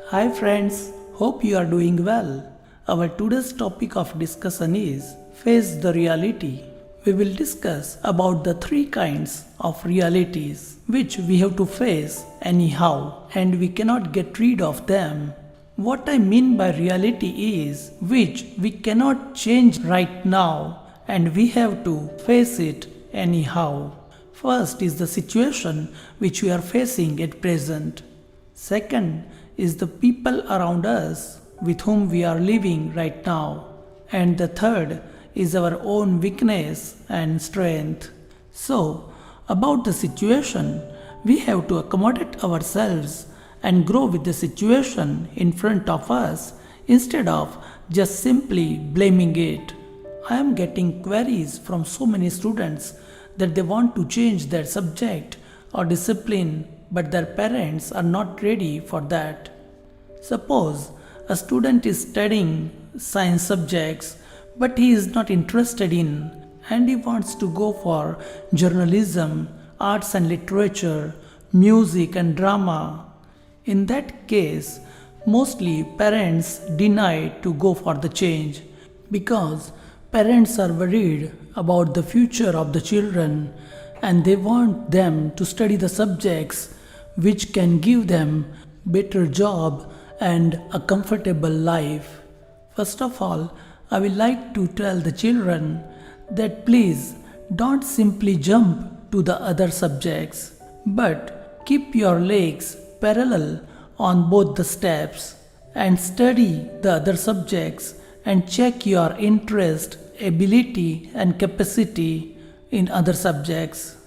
Hi friends, hope you are doing well. Our today's topic of discussion is Face the Reality. We will discuss about the three kinds of realities which we have to face anyhow and we cannot get rid of them. What I mean by reality is which we cannot change right now and we have to face it anyhow. First is the situation which we are facing at present. Second is the people around us with whom we are living right now. And the third is our own weakness and strength. So, about the situation, we have to accommodate ourselves and grow with the situation in front of us instead of just simply blaming it. I am getting queries from so many students that they want to change their subject or discipline, but their parents are not ready for that. Suppose a student is studying science subjects but he is not interested in and he wants to go for journalism, arts and literature, music and drama. In that case, mostly parents deny to go for the change because parents are worried about the future of the children and they want them to study the subjects which can give them better job and a comfortable life. First of all, I will like to tell the children that please don't simply jump to the other subjects, but keep your legs parallel on both the steps and study the other subjects and check your interest, ability and capacity in other subjects.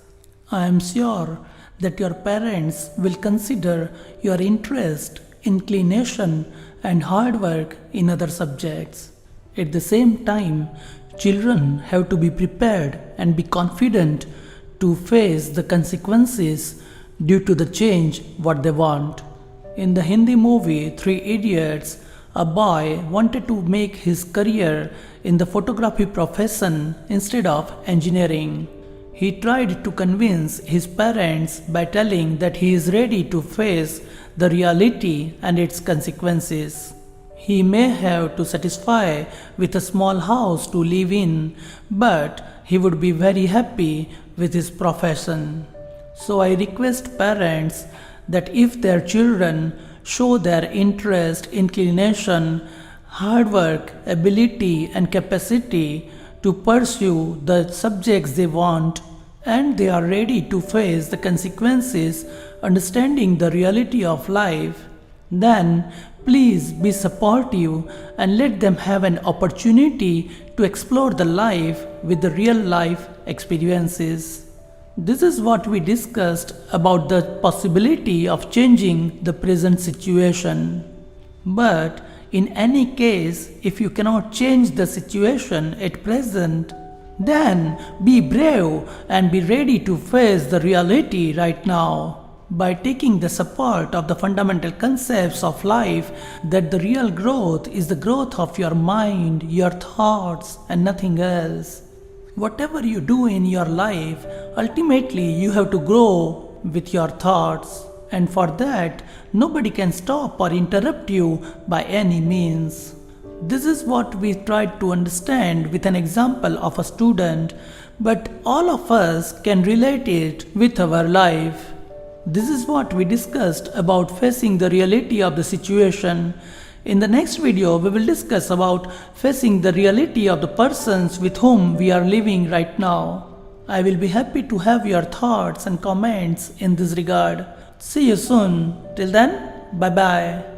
I am sure that your parents will consider your interest, inclination and hard work in other subjects. At the same time, children have to be prepared and be confident to face the consequences due to the change what they want. In the Hindi movie Three Idiots, a boy wanted to make his career in the photography profession instead of engineering. He tried to convince his parents by telling that he is ready to face the reality and its consequences. He may have to satisfy with a small house to live in, but he would be very happy with his profession. So I request parents that if their children show their interest, inclination, hard work, ability and capacity to pursue the subjects they want and they are ready to face the consequences, understanding the reality of life, then please be supportive and let them have an opportunity to explore the life with the real life experiences. This is what we discussed about the possibility of changing the present situation. But in any case, if you cannot change the situation at present, then be brave and be ready to face the reality right now by taking the support of the fundamental concepts of life that the real growth is the growth of your mind, your thoughts and nothing else. Whatever you do in your life, ultimately you have to grow with your thoughts, and for that nobody can stop or interrupt you by any means. This is what we tried to understand with an example of a student, but all of us can relate it with our life. This is what we discussed about facing the reality of the situation. In the next video, we will discuss about facing the reality of the persons with whom we are living right now. I will be happy to have your thoughts and comments in this regard. See you soon. Till then, bye bye.